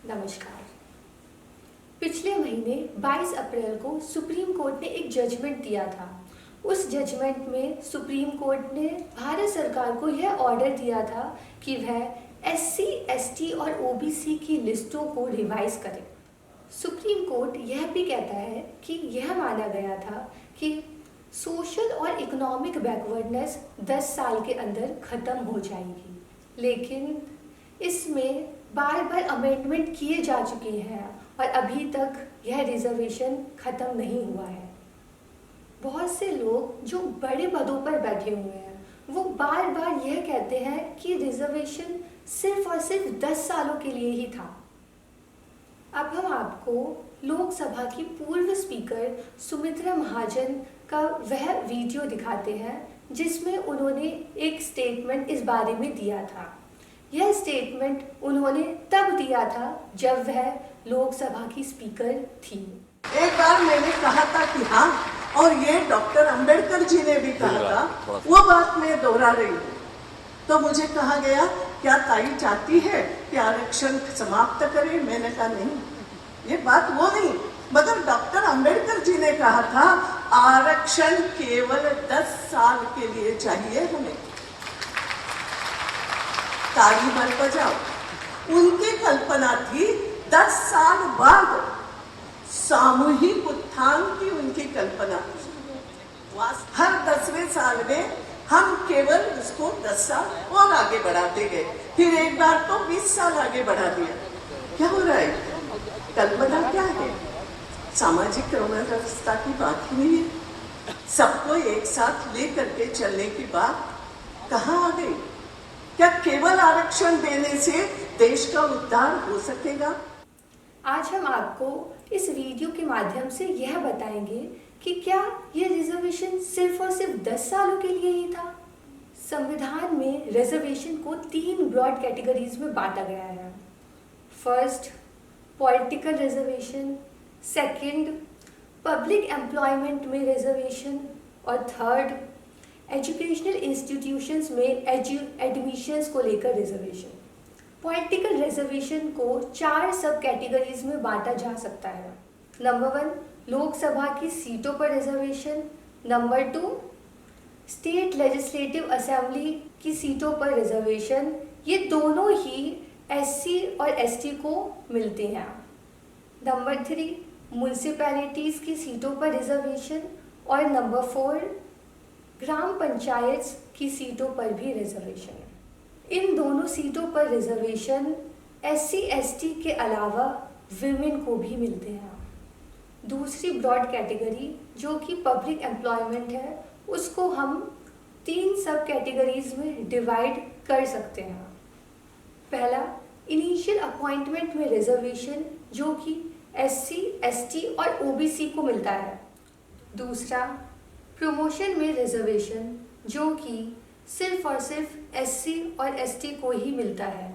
नमस्कार। पिछले महीने 22 अप्रैल को सुप्रीम कोर्ट ने एक जजमेंट दिया था। उस जजमेंट में सुप्रीम कोर्ट ने भारत सरकार को यह ऑर्डर दिया था कि वह एससी, एसटी और ओबीसी की लिस्टों को रिवाइज करे। सुप्रीम कोर्ट यह भी कहता है कि यह माना गया था कि सोशल और इकोनॉमिक बैकवर्डनेस 10 साल के अंदर खत्म हो जाएगी, लेकिन इसमें बार बार अमेंडमेंट किए जा चुके हैं और अभी तक यह रिजर्वेशन खत्म नहीं हुआ है। बहुत से लोग जो बड़े पदों पर बैठे हुए हैं वो बार बार यह कहते हैं कि रिजर्वेशन सिर्फ और सिर्फ 10 सालों के लिए ही था। अब हम आपको लोकसभा की पूर्व स्पीकर सुमित्रा महाजन का वह वीडियो दिखाते हैं जिसमें उन्होंने एक स्टेटमेंट इस बारे में दिया था। यह स्टेटमेंट उन्होंने तब दिया था जब वह लोकसभा की स्पीकर थी। एक बार मैंने कहा था कि हाँ, और ये डॉक्टर अंबेडकर जी ने भी कहा था, वो बात मैं दोहरा रही हूँ। तो मुझे कहा गया क्या ताई चाहती है कि आरक्षण समाप्त करें? मैंने कहा नहीं, ये बात वो नहीं, मगर डॉक्टर अंबेडकर जी ने कहा था आरक्षण केवल 10 साल के लिए चाहिए हमें। ताली मत बजाओ। उनकी कल्पना थी 10 साल बाद सामूहिक उत्थान की उनकी कल्पना थी। हर 10वें साल में हम केवल उसको 10 साल और आगे बढ़ाते गए, फिर एक बार तो 20 साल आगे बढ़ा दिया। क्या हो रहा है? कल्पना क्या है? सामाजिक क्रम व्यवस्था की बात ही नहीं है। सबको एक साथ लेकर के चलने की बात कहाँ आ गई? क्या केवल आरक्षण देने से देश का उद्धार हो सकेगा? आज हम आपको इस वीडियो के माध्यम से यह बताएंगे कि क्या यह रिजर्वेशन सिर्फ और सिर्फ 10 सालों के लिए ही था। संविधान में रिजर्वेशन को 3 ब्रॉड कैटेगरीज में बांटा गया है। First, political reservation, second, public employment में रिजर्वेशन और थर्ड, एजुकेशनल इंस्टीट्यूशंस में एडमिशंस को लेकर रिजर्वेशन। पॉलिटिकल रिजर्वेशन को 4 सब कैटेगरीज में बांटा जा सकता है। नंबर 1, लोकसभा की सीटों पर reservation. Number 2, state legislative assembly की सीटों पर रिजर्वेशन। ये दोनों ही एससी और एसटी को मिलते हैं। नंबर 3, म्यूनिसिपैलिटीज की सीटों पर रिजर्वेशन। और नंबर 4, ग्राम पंचायत की सीटों पर भी रिजर्वेशन है। इन दोनों सीटों पर रिजर्वेशन एससी एसटी के अलावा विमेन को भी मिलते हैं। दूसरी ब्रॉड कैटेगरी जो कि पब्लिक एम्प्लॉयमेंट है, उसको हम 3 सब कैटेगरीज में डिवाइड कर सकते हैं। पहला, इनिशियल अपॉइंटमेंट में रिजर्वेशन जो कि एससी, एसटी और ओबीसी को मिलता है। दूसरा, प्रमोशन में रिजर्वेशन जो कि सिर्फ और सिर्फ एससी और एसटी को ही मिलता है,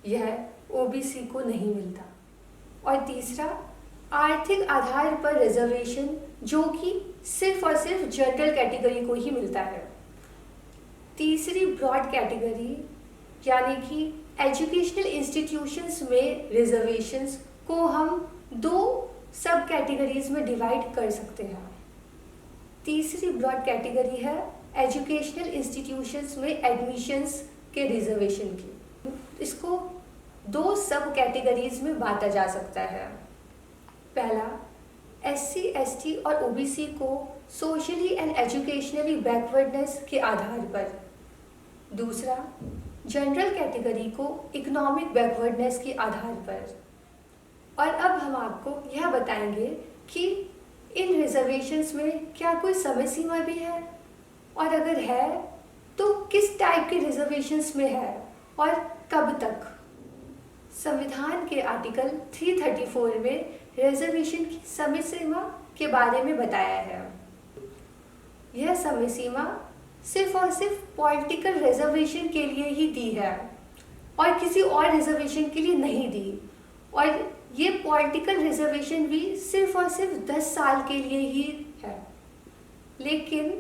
यह ओबीसी को नहीं मिलता। और तीसरा, आर्थिक आधार पर रिजर्वेशन जो कि सिर्फ और सिर्फ जनरल कैटेगरी को ही मिलता है। तीसरी ब्रॉड कैटेगरी यानी कि एजुकेशनल इंस्टीट्यूशंस में रिजर्वेशंस को हम 2 सब कैटेगरीज में डिवाइड कर सकते हैं। तीसरी ब्रॉड कैटेगरी है एजुकेशनल इंस्टीट्यूशंस में एडमिशंस के रिजर्वेशन की। इसको 2 सब कैटेगरीज में बांटा जा सकता है। पहला, एससी, एसटी और ओबीसी को सोशली एंड एजुकेशनली बैकवर्डनेस के आधार पर। दूसरा, जनरल कैटेगरी को इकोनॉमिक बैकवर्डनेस के आधार पर। और अब हम आपको यह बताएंगे कि इन रिजर्वेशंस में क्या कोई समय सीमा भी है, और अगर है तो किस टाइप के रिजर्वेशंस में है और कब तक। संविधान के आर्टिकल 334 में रिजर्वेशन की समय सीमा के बारे में बताया है। यह समय सीमा सिर्फ और सिर्फ पॉलिटिकल रिजर्वेशन के लिए ही दी है और किसी और रिजर्वेशन के लिए नहीं दी। और ये पॉलिटिकल रिजर्वेशन भी सिर्फ और सिर्फ 10 साल के लिए ही है, लेकिन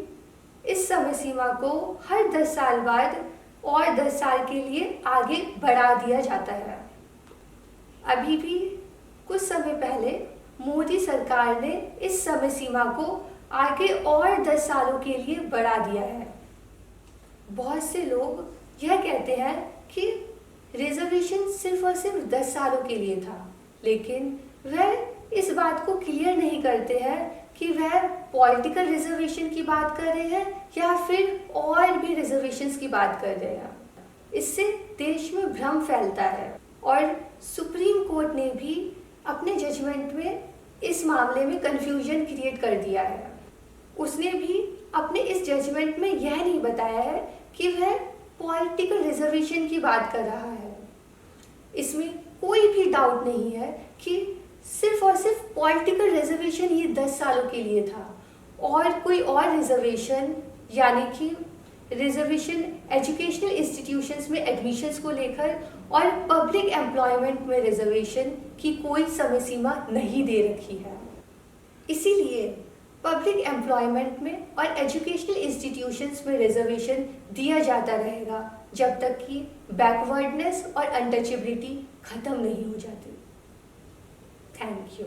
इस समय सीमा को हर 10 साल बाद और 10 साल के लिए आगे बढ़ा दिया जाता है। अभी भी कुछ समय पहले मोदी सरकार ने इस समय सीमा को आगे और 10 सालों के लिए बढ़ा दिया है। बहुत से लोग यह कहते हैं कि रिजर्वेशन सिर्फ और सिर्फ 10 सालों के लिए था, लेकिन वह इस बात को क्लियर नहीं करते हैं कि वह पॉलिटिकल रिजर्वेशन की बात कर रहे हैं या फिर और भी रिजर्वेशंस की बात कर रहे हैं। इससे देश में भ्रम फैलता है और सुप्रीम कोर्ट ने भी अपने जजमेंट में इस मामले में कंफ्यूजन क्रिएट कर दिया है। उसने भी अपने इस जजमेंट में यह नहीं बताया है कि वह पॉलिटिकल रिजर्वेशन की बात कर रहा है। इसमें कोई भी डाउट नहीं है कि सिर्फ और सिर्फ पॉलिटिकल रिजर्वेशन ही 10 सालों के लिए था और कोई और रिजर्वेशन यानी कि रिजर्वेशन एजुकेशनल इंस्टीट्यूशंस में एडमिशन्स को लेकर और पब्लिक एम्प्लॉयमेंट में रिजर्वेशन की कोई समय सीमा नहीं दे रखी है। इसीलिए पब्लिक एम्प्लॉयमेंट में और एजुकेशनल इंस्टीट्यूशंस में रिजर्वेशन दिया जाता रहेगा जब तक कि बैकवर्डनेस और अनटचेबिलिटी खत्म नहीं हो जाती। Thank you.